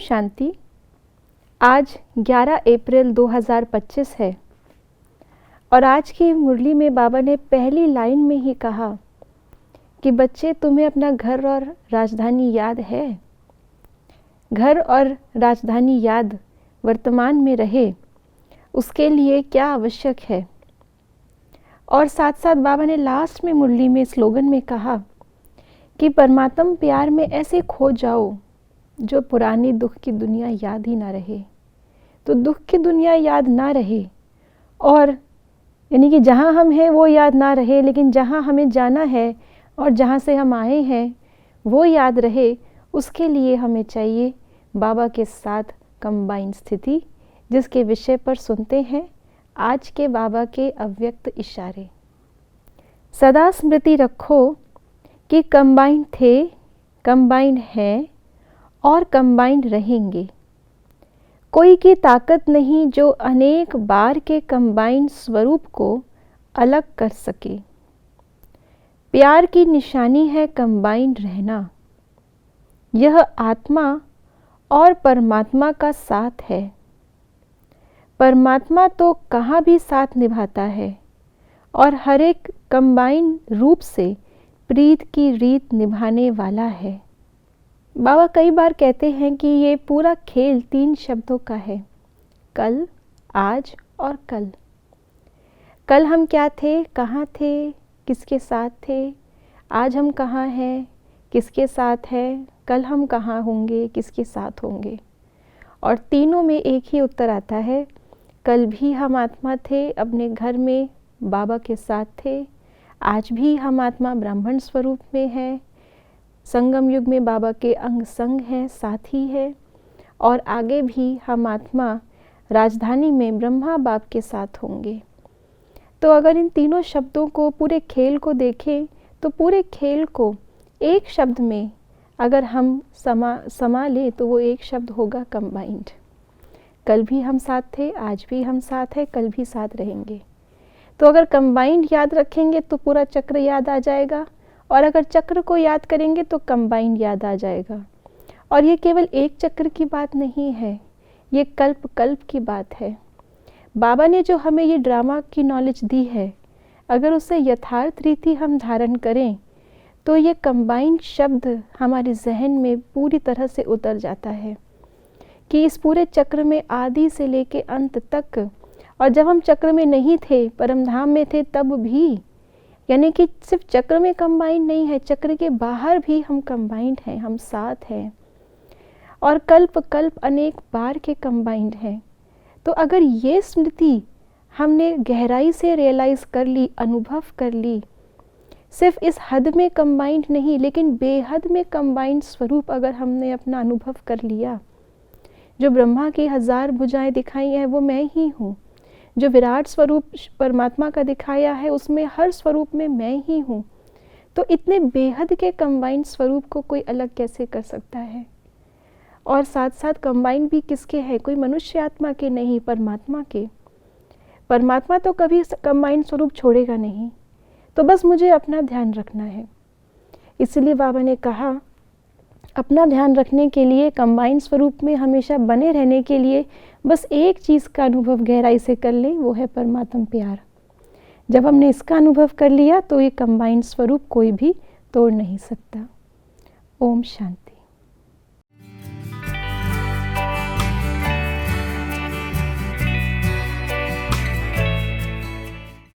शांति। आज 11 अप्रैल 2025 है और आज की मुरली में बाबा ने पहली लाइन में ही कहा कि बच्चे, तुम्हें अपना घर और राजधानी याद है? घर और राजधानी याद वर्तमान में रहे, उसके लिए क्या आवश्यक है? और साथ साथ बाबा ने लास्ट में मुरली में स्लोगन में कहा कि परमात्मा प्यार में ऐसे खो जाओ जो पुरानी दुख की दुनिया याद ही ना रहे। तो दुख की दुनिया याद ना रहे और यानी कि जहाँ हम हैं वो याद ना रहे, लेकिन जहाँ हमें जाना है और जहाँ से हम आए हैं वो याद रहे। उसके लिए हमें चाहिए बाबा के साथ कंबाइन स्थिति, जिसके विषय पर सुनते हैं आज के बाबा के अव्यक्त इशारे। सदा स्मृति रखो कि कंबाइन थे, कंबाइन हैं और कंबाइन रहेंगे। कोई की ताकत नहीं जो अनेक बार के कंबाइन स्वरूप को अलग कर सके। प्यार की निशानी है कंबाइन रहना। यह आत्मा और परमात्मा का साथ है। परमात्मा तो कहाँ भी साथ निभाता है और हर एक कंबाइन रूप से प्रीत की रीत निभाने वाला है। बाबा कई बार कहते हैं कि ये पूरा खेल 3 शब्दों का है, कल, आज और कल। कल हम क्या थे, कहाँ थे, किसके साथ थे? आज हम कहाँ हैं, किसके साथ हैं? कल हम कहाँ होंगे, किसके साथ होंगे? और तीनों में एक ही उत्तर आता है, कल भी हम आत्मा थे, अपने घर में बाबा के साथ थे। आज भी हम आत्मा ब्राह्मण स्वरूप में हैं, संगम युग में बाबा के अंग संग हैं, साथी है। और आगे भी हम आत्मा राजधानी में ब्रह्मा बाप के साथ होंगे। तो अगर इन तीनों शब्दों को, पूरे खेल को देखें तो पूरे खेल को एक शब्द में अगर हम समा लें तो वो एक शब्द होगा कंबाइंड। कल भी हम साथ थे, आज भी हम साथ हैं, कल भी साथ रहेंगे। तो अगर कंबाइंड याद रखेंगे तो पूरा चक्र याद आ जाएगा, और अगर चक्र को याद करेंगे तो कंबाइंड याद आ जाएगा। और ये केवल एक चक्र की बात नहीं है, ये कल्प कल्प की बात है। बाबा ने जो हमें ये ड्रामा की नॉलेज दी है, अगर उसे यथार्थ रीति हम धारण करें तो ये कंबाइंड शब्द हमारे जहन में पूरी तरह से उतर जाता है कि इस पूरे चक्र में आदि से लेके अंत तक, और जब हम चक्र में नहीं थे, परमधाम में थे, तब भी, यानी कि सिर्फ चक्र में कंबाइंड नहीं है, चक्र के बाहर भी हम कंबाइंड हैं, हम साथ हैं। और कल्प कल्प अनेक बार के कंबाइंड हैं। तो अगर ये स्मृति हमने गहराई से रियलाइज़ कर ली, अनुभव कर ली, सिर्फ इस हद में कंबाइंड नहीं लेकिन बेहद में कंबाइंड स्वरूप अगर हमने अपना अनुभव कर लिया, जो ब्रह्मा की 1000 भुजाएं दिखाई हैं वो मैं ही हूँ, जो विराट स्वरूप परमात्मा का दिखाया है उसमें हर स्वरूप में मैं ही हूँ, तो इतने बेहद के कंबाइंड स्वरूप को कोई अलग कैसे कर सकता है? और साथ साथ कंबाइंड भी किसके हैं? कोई मनुष्य आत्मा के नहीं, परमात्मा के। परमात्मा तो कभी कंबाइंड स्वरूप छोड़ेगा नहीं। तो बस मुझे अपना ध्यान रखना है। इसलिए बाबा ने कहा, अपना ध्यान रखने के लिए, कंबाइंड स्वरूप में हमेशा बने रहने के लिए बस एक चीज़ का अनुभव गहराई से कर लें, वो है परमात्मा प्यार। जब हमने इसका अनुभव कर लिया तो ये कंबाइंड स्वरूप कोई भी तोड़ नहीं सकता। ओम शांति।